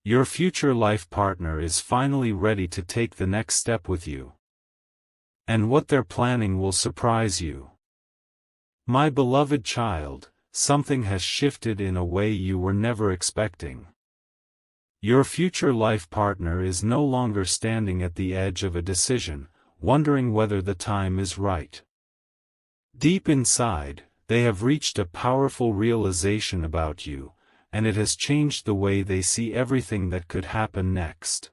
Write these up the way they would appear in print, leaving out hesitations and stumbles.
Your future life partner is finally ready to take the next step with you. And what they're planning will surprise you. My beloved child, something has shifted in a way you were never expecting. Your future life partner is no longer standing at the edge of a decision, wondering whether the time is right. Deep inside, they have reached a powerful realization about you, and it has changed the way they see everything that could happen next.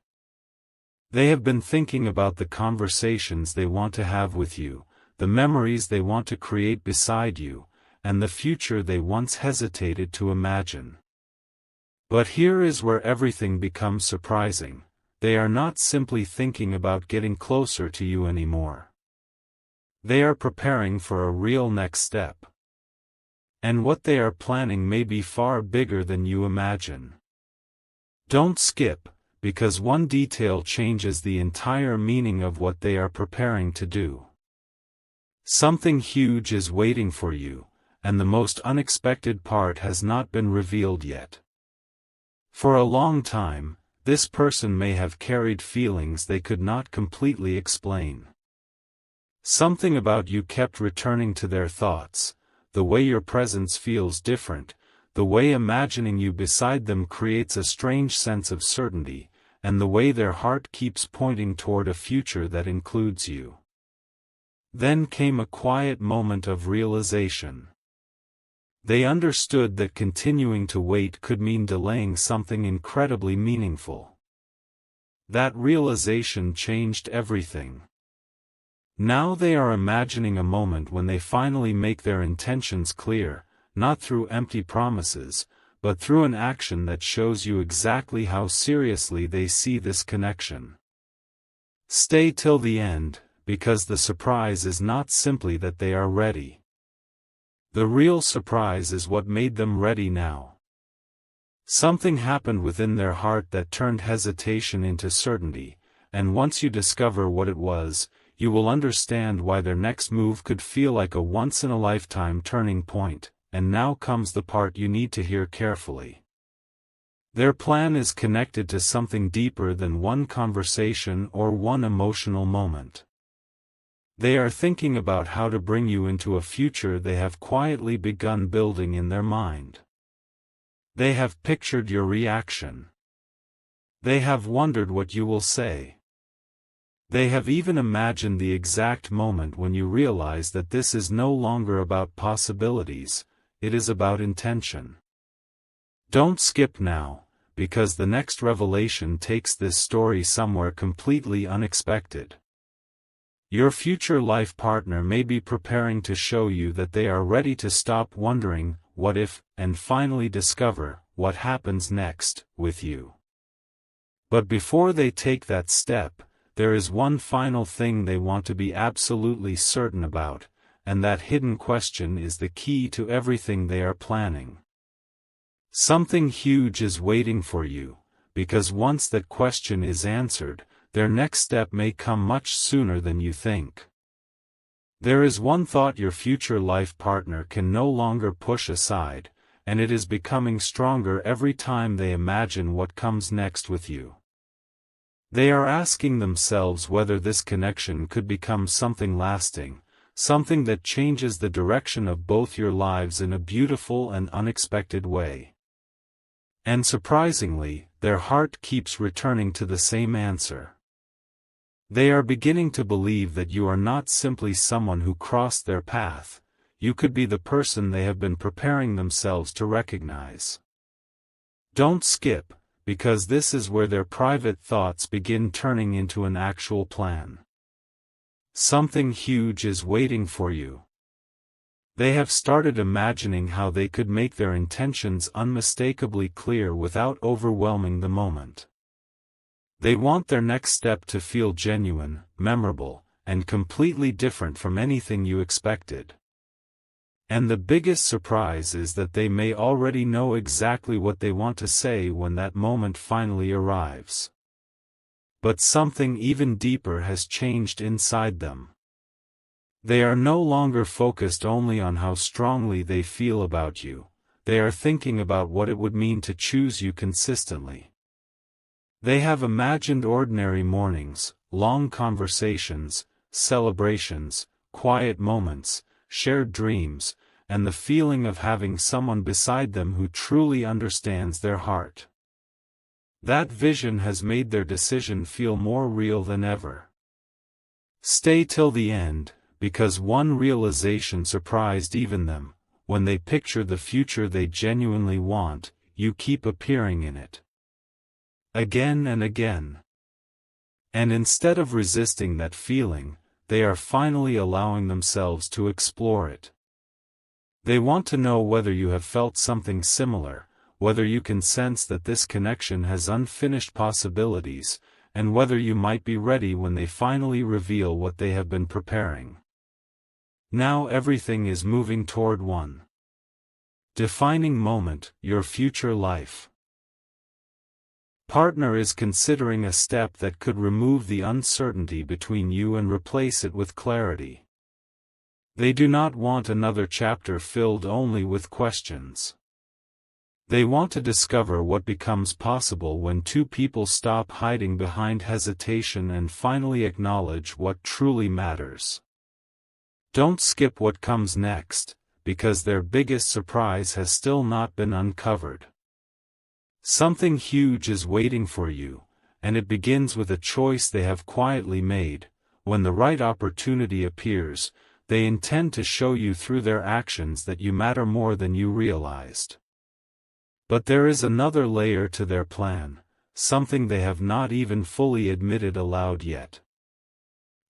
They have been thinking about the conversations they want to have with you, the memories they want to create beside you, and the future they once hesitated to imagine. But here is where everything becomes surprising. They are not simply thinking about getting closer to you anymore. They are preparing for a real next step. And what they are planning may be far bigger than you imagine. Don't skip, because one detail changes the entire meaning of what they are preparing to do. Something huge is waiting for you, and the most unexpected part has not been revealed yet. For a long time, this person may have carried feelings they could not completely explain. Something about you kept returning to their thoughts. The way your presence feels different, the way imagining you beside them creates a strange sense of certainty, and the way their heart keeps pointing toward a future that includes you. Then came a quiet moment of realization. They understood that continuing to wait could mean delaying something incredibly meaningful. That realization changed everything. Now they are imagining a moment when they finally make their intentions clear, not through empty promises, but through an action that shows you exactly how seriously they see this connection. Stay till the end, because the surprise is not simply that they are ready. The real surprise is what made them ready now. Something happened within their heart that turned hesitation into certainty, and once you discover what it was, you will understand why their next move could feel like a once-in-a-lifetime turning point, and now comes the part you need to hear carefully. Their plan is connected to something deeper than one conversation or one emotional moment. They are thinking about how to bring you into a future they have quietly begun building in their mind. They have pictured your reaction. They have wondered what you will say. They have even imagined the exact moment when you realize that this is no longer about possibilities, it is about intention. Don't skip now, because the next revelation takes this story somewhere completely unexpected. Your future life partner may be preparing to show you that they are ready to stop wondering, what if, and finally discover, what happens next, with you. But before they take that step, there is one final thing they want to be absolutely certain about, and that hidden question is the key to everything they are planning. Something huge is waiting for you, because once that question is answered, their next step may come much sooner than you think. There is one thought your future life partner can no longer push aside, and it is becoming stronger every time they imagine what comes next with you. They are asking themselves whether this connection could become something lasting, something that changes the direction of both your lives in a beautiful and unexpected way. And surprisingly, their heart keeps returning to the same answer. They are beginning to believe that you are not simply someone who crossed their path, you could be the person they have been preparing themselves to recognize. Don't skip, because this is where their private thoughts begin turning into an actual plan. Something huge is waiting for you. They have started imagining how they could make their intentions unmistakably clear without overwhelming the moment. They want their next step to feel genuine, memorable, and completely different from anything you expected. And the biggest surprise is that they may already know exactly what they want to say when that moment finally arrives. But something even deeper has changed inside them. They are no longer focused only on how strongly they feel about you, they are thinking about what it would mean to choose you consistently. They have imagined ordinary mornings, long conversations, celebrations, quiet moments, shared dreams, and the feeling of having someone beside them who truly understands their heart. That vision has made their decision feel more real than ever. Stay till the end, because one realization surprised even them. When they picture the future they genuinely want, you keep appearing in it. Again and again. And instead of resisting that feeling, they are finally allowing themselves to explore it. They want to know whether you have felt something similar, whether you can sense that this connection has unfinished possibilities, and whether you might be ready when they finally reveal what they have been preparing. Now everything is moving toward one defining moment, your future life. Partner is considering a step that could remove the uncertainty between you and replace it with clarity. They do not want another chapter filled only with questions. They want to discover what becomes possible when two people stop hiding behind hesitation and finally acknowledge what truly matters. Don't skip what comes next, because their biggest surprise has still not been uncovered. Something huge is waiting for you, and it begins with a choice they have quietly made. When the right opportunity appears, they intend to show you through their actions that you matter more than you realized. But there is another layer to their plan, something they have not even fully admitted aloud yet.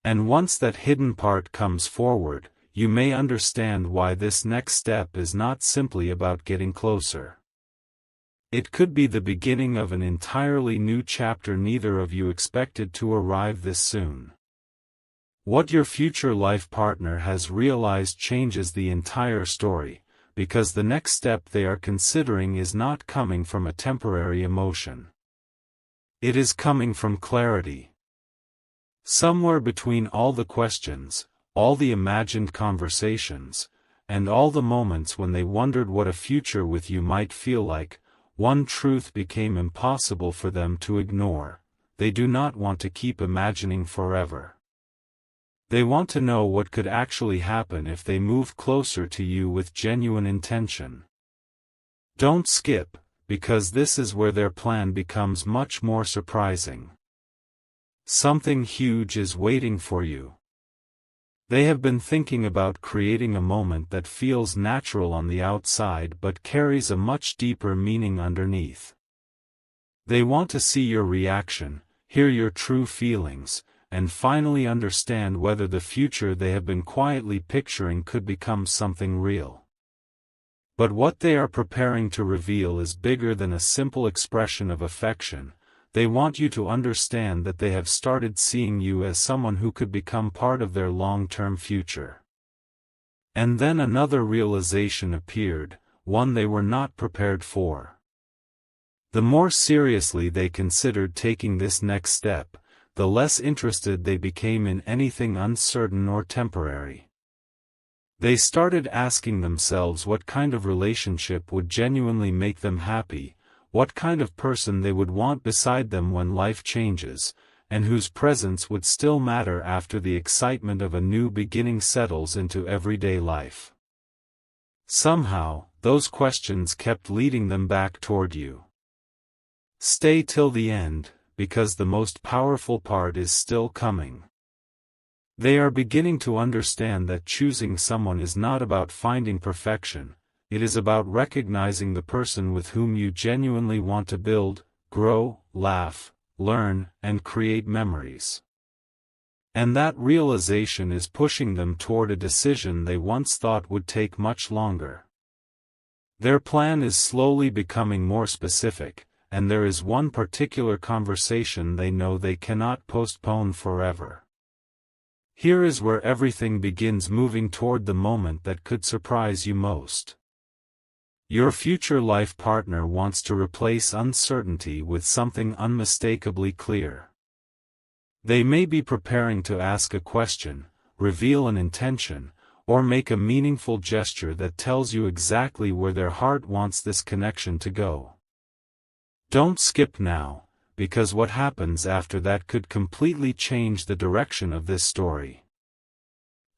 And once that hidden part comes forward, you may understand why this next step is not simply about getting closer. It could be the beginning of an entirely new chapter neither of you expected to arrive this soon. What your future life partner has realized changes the entire story, because the next step they are considering is not coming from a temporary emotion. It is coming from clarity. Somewhere between all the questions, all the imagined conversations, and all the moments when they wondered what a future with you might feel like, one truth became impossible for them to ignore: they do not want to keep imagining forever. They want to know what could actually happen if they move closer to you with genuine intention. Don't skip, because this is where their plan becomes much more surprising. Something huge is waiting for you. They have been thinking about creating a moment that feels natural on the outside but carries a much deeper meaning underneath. They want to see your reaction, hear your true feelings, and finally understand whether the future they have been quietly picturing could become something real. But what they are preparing to reveal is bigger than a simple expression of affection. They want you to understand that they have started seeing you as someone who could become part of their long-term future. And then another realization appeared, one they were not prepared for. The more seriously they considered taking this next step, the less interested they became in anything uncertain or temporary. They started asking themselves what kind of relationship would genuinely make them happy, what kind of person they would want beside them when life changes, and whose presence would still matter after the excitement of a new beginning settles into everyday life. Somehow, those questions kept leading them back toward you. Stay till the end, because the most powerful part is still coming. They are beginning to understand that choosing someone is not about finding perfection. It is about recognizing the person with whom you genuinely want to build, grow, laugh, learn, and create memories. And that realization is pushing them toward a decision they once thought would take much longer. Their plan is slowly becoming more specific, and there is one particular conversation they know they cannot postpone forever. Here is where everything begins moving toward the moment that could surprise you most. Your future life partner wants to replace uncertainty with something unmistakably clear. They may be preparing to ask a question, reveal an intention, or make a meaningful gesture that tells you exactly where their heart wants this connection to go. Don't skip now, because what happens after that could completely change the direction of this story.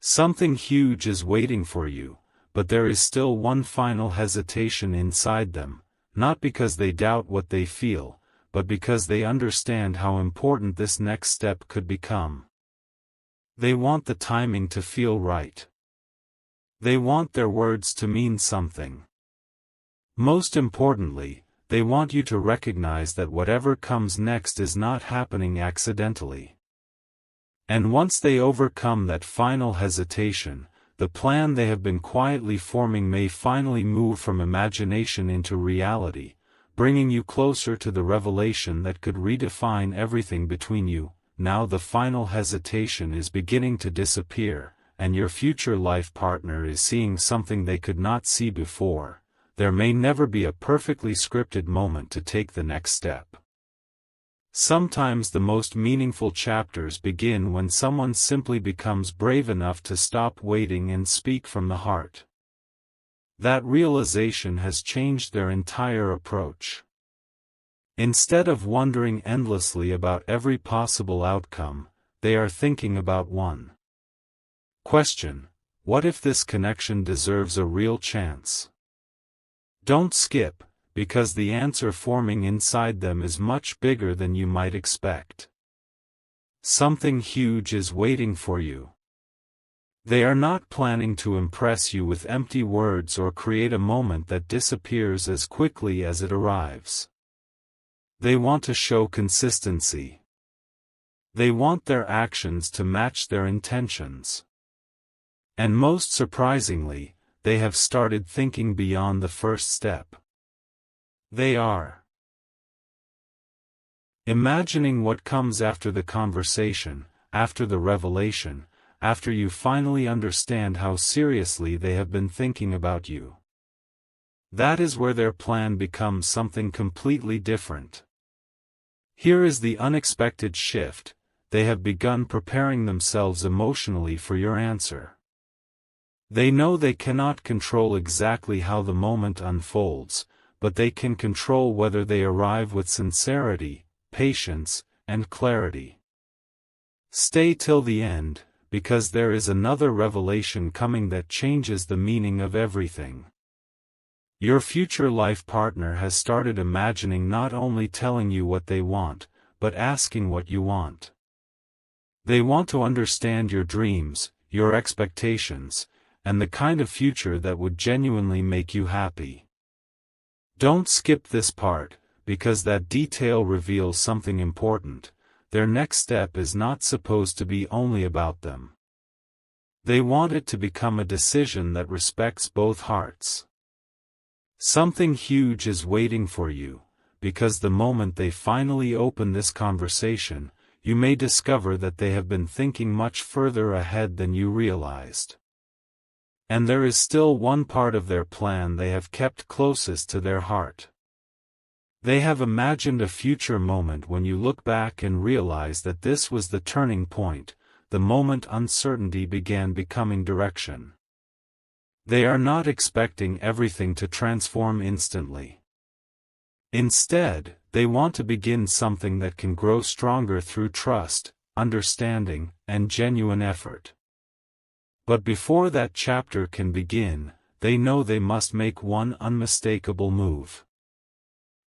Something huge is waiting for you, but there is still one final hesitation inside them, not because they doubt what they feel, but because they understand how important this next step could become. They want the timing to feel right. They want their words to mean something. Most importantly, they want you to recognize that whatever comes next is not happening accidentally. And once they overcome that final hesitation, the plan they have been quietly forming may finally move from imagination into reality, bringing you closer to the revelation that could redefine everything between you. Now the final hesitation is beginning to disappear, and your future life partner is seeing something they could not see before. There may never be a perfectly scripted moment to take the next step. Sometimes the most meaningful chapters begin when someone simply becomes brave enough to stop waiting and speak from the heart. That realization has changed their entire approach. Instead of wondering endlessly about every possible outcome, they are thinking about one question: what if this connection deserves a real chance? Don't skip, because the answer forming inside them is much bigger than you might expect. Something huge is waiting for you. They are not planning to impress you with empty words or create a moment that disappears as quickly as it arrives. They want to show consistency. They want their actions to match their intentions. And most surprisingly, they have started thinking beyond the first step. They are imagining what comes after the conversation, after the revelation, after you finally understand how seriously they have been thinking about you. That is where their plan becomes something completely different. Here is the unexpected shift: they have begun preparing themselves emotionally for your answer. They know they cannot control exactly how the moment unfolds, but they can control whether they arrive with sincerity, patience, and clarity. Stay till the end, because there is another revelation coming that changes the meaning of everything. Your future life partner has started imagining not only telling you what they want, but asking what you want. They want to understand your dreams, your expectations, and the kind of future that would genuinely make you happy. Don't skip this part, because that detail reveals something important. Their next step is not supposed to be only about them. They want it to become a decision that respects both hearts. Something huge is waiting for you, because the moment they finally open this conversation, you may discover that they have been thinking much further ahead than you realized. And there is still one part of their plan they have kept closest to their heart. They have imagined a future moment when you look back and realize that this was the turning point, the moment uncertainty began becoming direction. They are not expecting everything to transform instantly. Instead, they want to begin something that can grow stronger through trust, understanding, and genuine effort. But before that chapter can begin, they know they must make one unmistakable move.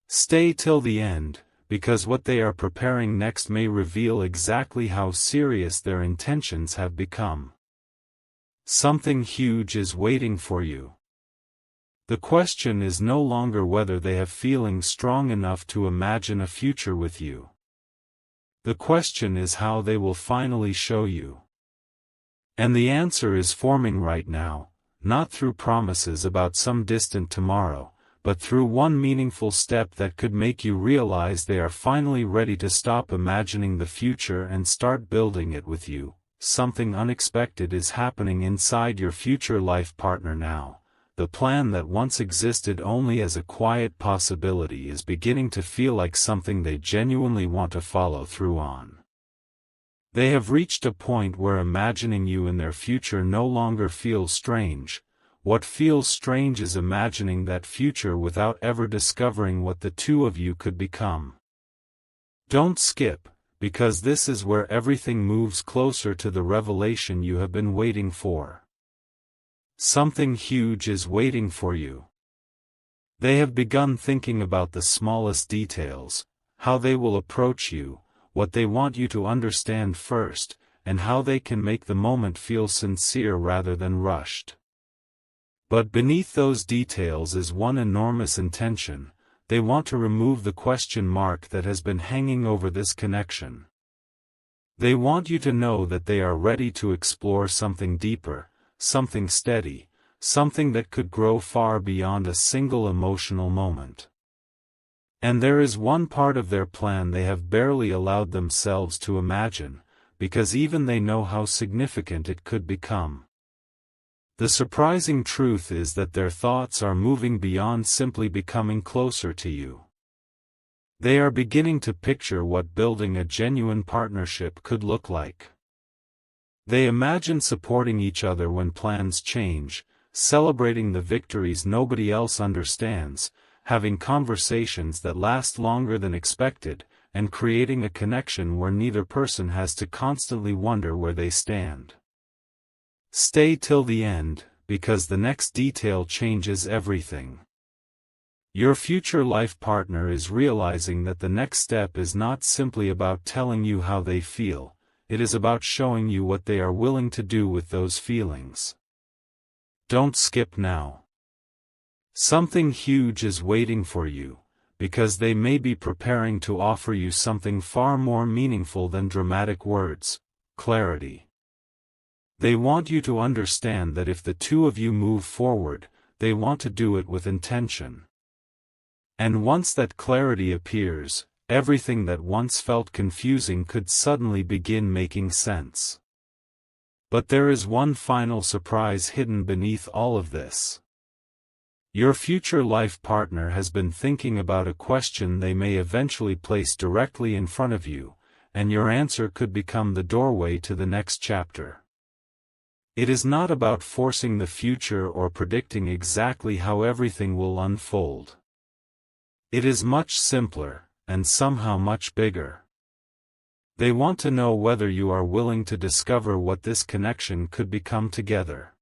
Stay till the end, because what they are preparing next may reveal exactly how serious their intentions have become. Something huge is waiting for you. The question is no longer whether they have feelings strong enough to imagine a future with you. The question is how they will finally show you. And the answer is forming right now, not through promises about some distant tomorrow, but through one meaningful step that could make you realize they are finally ready to stop imagining the future and start building it with you. Something unexpected is happening inside your future life partner now. The plan that once existed only as a quiet possibility is beginning to feel like something they genuinely want to follow through on. They have reached a point where imagining you in their future no longer feels strange. What feels strange is imagining that future without ever discovering what the two of you could become. Don't skip, because this is where everything moves closer to the revelation you have been waiting for. Something huge is waiting for you. They have begun thinking about the smallest details, how they will approach you, what they want you to understand first, and how they can make the moment feel sincere rather than rushed. But beneath those details is one enormous intention. They want to remove the question mark that has been hanging over this connection. They want you to know that they are ready to explore something deeper, something steady, something that could grow far beyond a single emotional moment. And there is one part of their plan they have barely allowed themselves to imagine, because even they know how significant it could become. The surprising truth is that their thoughts are moving beyond simply becoming closer to you. They are beginning to picture what building a genuine partnership could look like. They imagine supporting each other when plans change, celebrating the victories nobody else understands, having conversations that last longer than expected, and creating a connection where neither person has to constantly wonder where they stand. Stay till the end, because the next detail changes everything. Your future life partner is realizing that the next step is not simply about telling you how they feel, it is about showing you what they are willing to do with those feelings. Don't skip now. Something huge is waiting for you, because they may be preparing to offer you something far more meaningful than dramatic words: clarity. They want you to understand that if the two of you move forward, they want to do it with intention. And once that clarity appears, everything that once felt confusing could suddenly begin making sense. But there is one final surprise hidden beneath all of this. Your future life partner has been thinking about a question they may eventually place directly in front of you, and your answer could become the doorway to the next chapter. It is not about forcing the future or predicting exactly how everything will unfold. It is much simpler, and somehow much bigger. They want to know whether you are willing to discover what this connection could become together.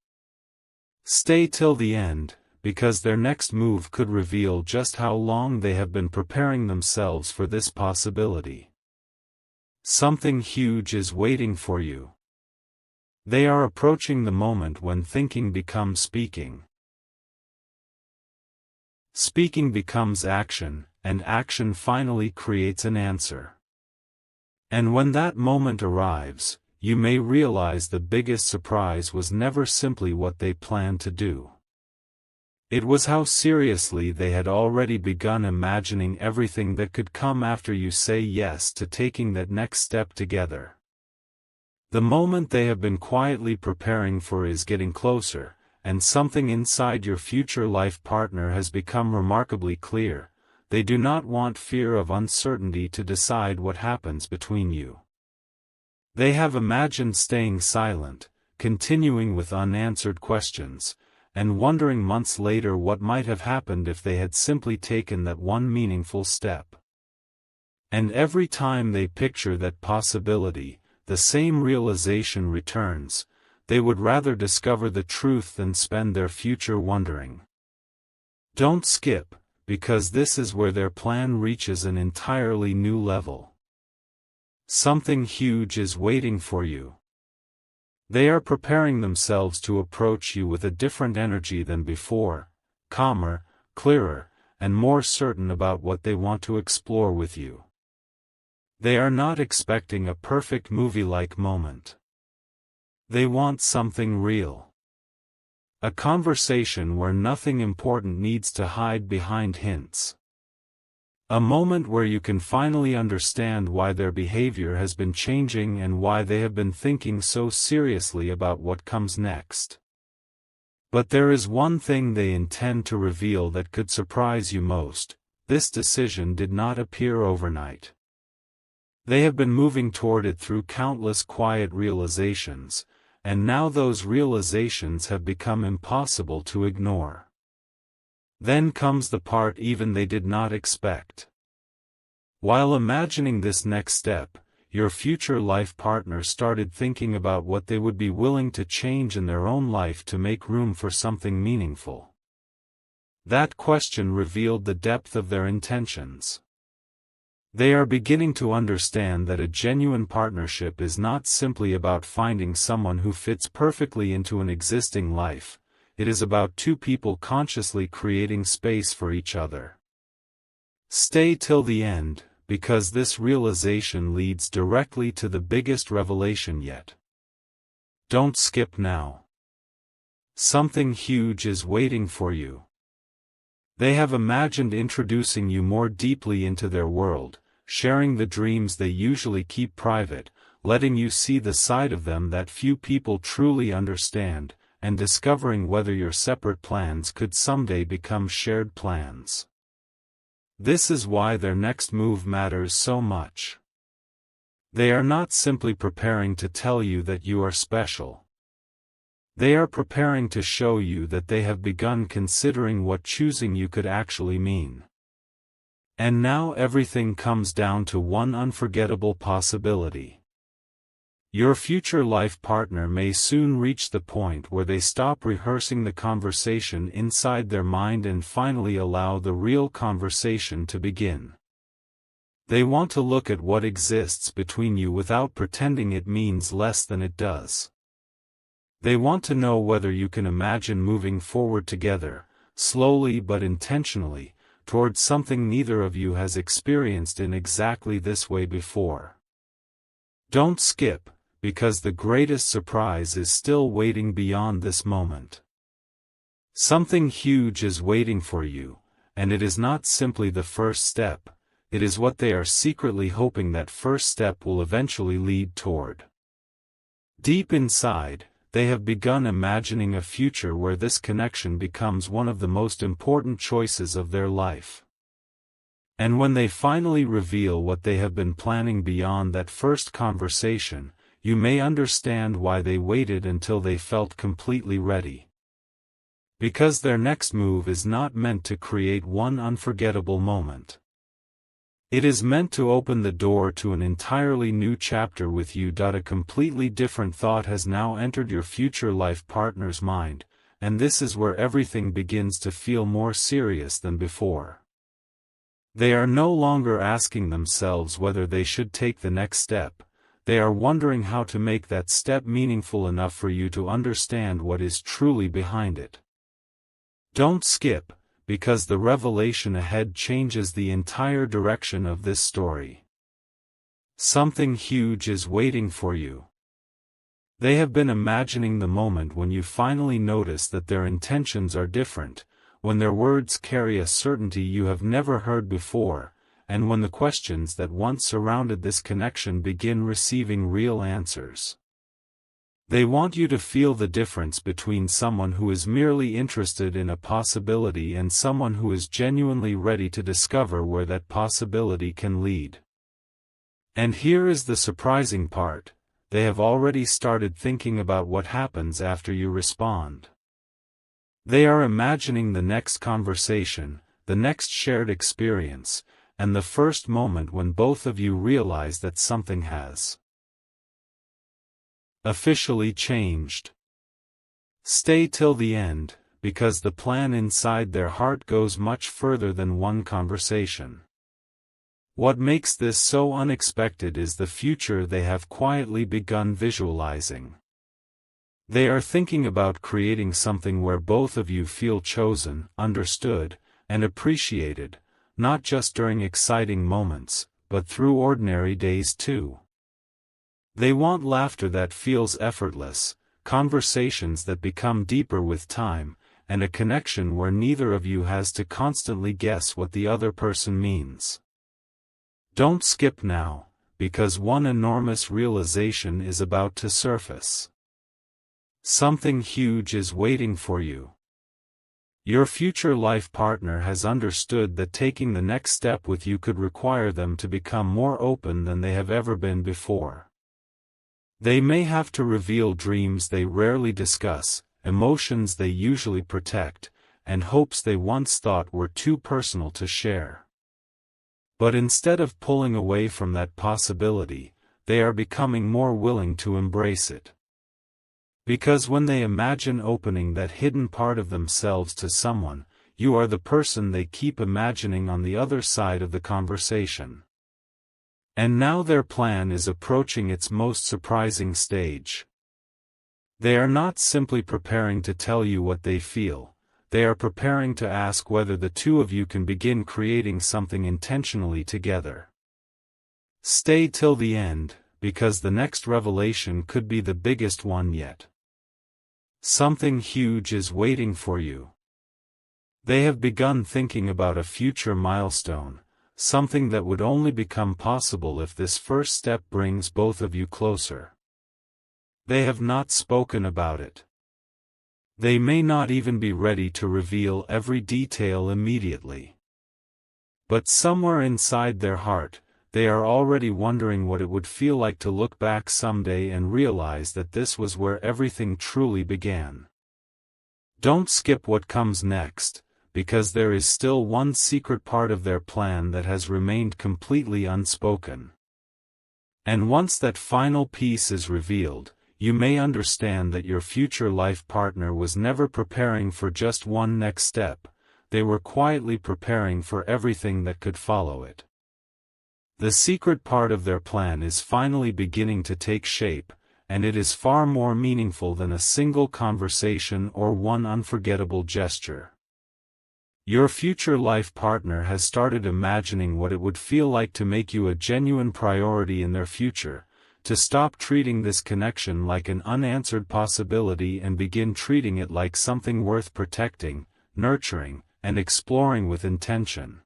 Stay till the end, because their next move could reveal just how long they have been preparing themselves for this possibility. Something huge is waiting for you. They are approaching the moment when thinking becomes speaking. Speaking becomes action, and action finally creates an answer. And when that moment arrives, you may realize the biggest surprise was never simply what they planned to do. It was how seriously they had already begun imagining everything that could come after you say yes to taking that next step together. The moment they have been quietly preparing for is getting closer, and something inside your future life partner has become remarkably clear. They do not want fear of uncertainty to decide what happens between you. They have imagined staying silent, continuing with unanswered questions, and wondering months later what might have happened if they had simply taken that one meaningful step. And every time they picture that possibility, the same realization returns: they would rather discover the truth than spend their future wondering. Don't skip, because this is where their plan reaches an entirely new level. Something huge is waiting for you. They are preparing themselves to approach you with a different energy than before, calmer, clearer, and more certain about what they want to explore with you. They are not expecting a perfect movie-like moment. They want something real. A conversation where nothing important needs to hide behind hints. A moment where you can finally understand why their behavior has been changing and why they have been thinking so seriously about what comes next. But there is one thing they intend to reveal that could surprise you most: this decision did not appear overnight. They have been moving toward it through countless quiet realizations, and now those realizations have become impossible to ignore. Then comes the part even they did not expect. While imagining this next step, your future life partner started thinking about what they would be willing to change in their own life to make room for something meaningful. That question revealed the depth of their intentions. They are beginning to understand that a genuine partnership is not simply about finding someone who fits perfectly into an existing life, it is about two people consciously creating space for each other. Stay till the end, because this realization leads directly to the biggest revelation yet. Don't skip now. Something huge is waiting for you. They have imagined introducing you more deeply into their world, sharing the dreams they usually keep private, letting you see the side of them that few people truly understand, and discovering whether your separate plans could someday become shared plans. This is why their next move matters so much. They are not simply preparing to tell you that you are special. They are preparing to show you that they have begun considering what choosing you could actually mean. And now everything comes down to one unforgettable possibility. Your future life partner may soon reach the point where they stop rehearsing the conversation inside their mind and finally allow the real conversation to begin. They want to look at what exists between you without pretending it means less than it does. They want to know whether you can imagine moving forward together, slowly but intentionally, towards something neither of you has experienced in exactly this way before. Don't skip, because the greatest surprise is still waiting beyond this moment. Something huge is waiting for you, and it is not simply the first step, it is what they are secretly hoping that first step will eventually lead toward. Deep inside, they have begun imagining a future where this connection becomes one of the most important choices of their life. And when they finally reveal what they have been planning beyond that first conversation, you may understand why they waited until they felt completely ready. Because their next move is not meant to create one unforgettable moment. It is meant to open the door to an entirely new chapter with you. A completely different thought has now entered your future life partner's mind, and this is where everything begins to feel more serious than before. They are no longer asking themselves whether they should take the next step. They are wondering how to make that step meaningful enough for you to understand what is truly behind it. Don't skip, because the revelation ahead changes the entire direction of this story. Something huge is waiting for you. They have been imagining the moment when you finally notice that their intentions are different, when their words carry a certainty you have never heard before, and when the questions that once surrounded this connection begin receiving real answers. They want you to feel the difference between someone who is merely interested in a possibility and someone who is genuinely ready to discover where that possibility can lead. And here is the surprising part, they have already started thinking about what happens after you respond. They are imagining the next conversation, the next shared experience, and the first moment when both of you realize that something has officially changed. Stay till the end, because the plan inside their heart goes much further than one conversation. What makes this so unexpected is the future they have quietly begun visualizing. They are thinking about creating something where both of you feel chosen, understood, and appreciated, not just during exciting moments, but through ordinary days too. They want laughter that feels effortless, conversations that become deeper with time, and a connection where neither of you has to constantly guess what the other person means. Don't skip now, because one enormous realization is about to surface. Something huge is waiting for you. Your future life partner has understood that taking the next step with you could require them to become more open than they have ever been before. They may have to reveal dreams they rarely discuss, emotions they usually protect, and hopes they once thought were too personal to share. But instead of pulling away from that possibility, they are becoming more willing to embrace it. Because when they imagine opening that hidden part of themselves to someone, you are the person they keep imagining on the other side of the conversation. And now their plan is approaching its most surprising stage. They are not simply preparing to tell you what they feel, they are preparing to ask whether the two of you can begin creating something intentionally together. Stay till the end, because the next revelation could be the biggest one yet. Something huge is waiting for you. They have begun thinking about a future milestone, something that would only become possible if this first step brings both of you closer. They have not spoken about it. They may not even be ready to reveal every detail immediately. But somewhere inside their heart, they are already wondering what it would feel like to look back someday and realize that this was where everything truly began. Don't skip what comes next, because there is still one secret part of their plan that has remained completely unspoken. And once that final piece is revealed, you may understand that your future life partner was never preparing for just one next step, they were quietly preparing for everything that could follow it. The secret part of their plan is finally beginning to take shape, and it is far more meaningful than a single conversation or one unforgettable gesture. Your future life partner has started imagining what it would feel like to make you a genuine priority in their future, to stop treating this connection like an unanswered possibility and begin treating it like something worth protecting, nurturing, and exploring with intention.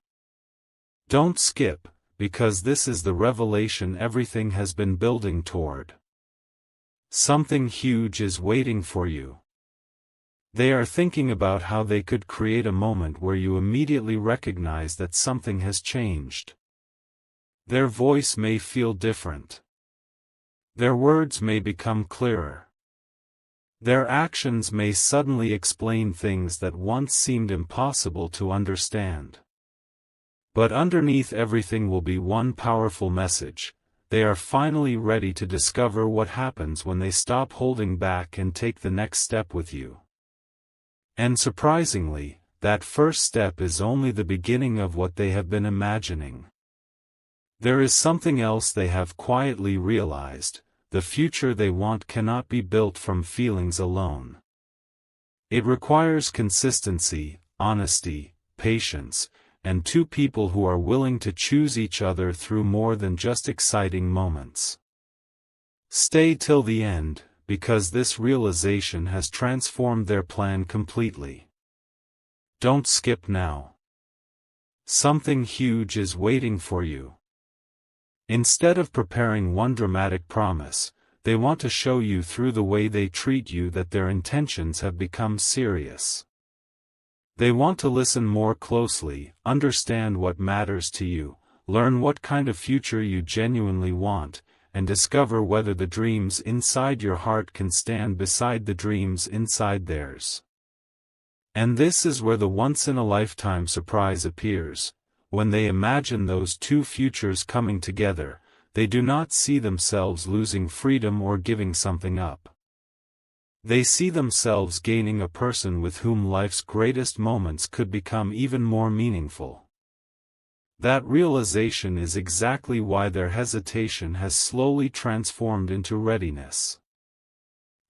Don't skip, because this is the revelation everything has been building toward. Something huge is waiting for you. They are thinking about how they could create a moment where you immediately recognize that something has changed. Their voice may feel different. Their words may become clearer. Their actions may suddenly explain things that once seemed impossible to understand. But underneath everything will be one powerful message: they are finally ready to discover what happens when they stop holding back and take the next step with you. And surprisingly, that first step is only the beginning of what they have been imagining. There is something else they have quietly realized: the future they want cannot be built from feelings alone. It requires consistency, honesty, patience, and two people who are willing to choose each other through more than just exciting moments. Stay till the end, because this realization has transformed their plan completely. Don't skip now. Something huge is waiting for you. Instead of preparing one dramatic promise, they want to show you through the way they treat you that their intentions have become serious. They want to listen more closely, understand what matters to you, learn what kind of future you genuinely want, and discover whether the dreams inside your heart can stand beside the dreams inside theirs. And this is where the once-in-a-lifetime surprise appears. When they imagine those two futures coming together, they do not see themselves losing freedom or giving something up. They see themselves gaining a person with whom life's greatest moments could become even more meaningful. That realization is exactly why their hesitation has slowly transformed into readiness.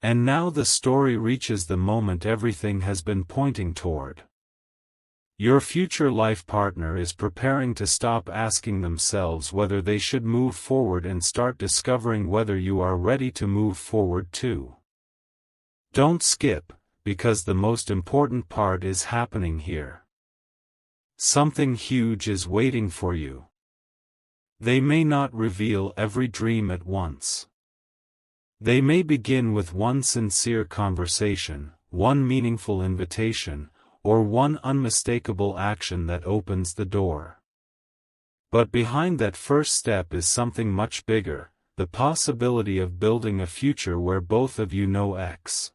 And now the story reaches the moment everything has been pointing toward. Your future life partner is preparing to stop asking themselves whether they should move forward and start discovering whether you are ready to move forward too. Don't skip, because the most important part is happening here. Something huge is waiting for you. They may not reveal every dream at once. They may begin with one sincere conversation, one meaningful invitation, or one unmistakable action that opens the door. But behind that first step is something much bigger, the possibility of building a future where both of you know X.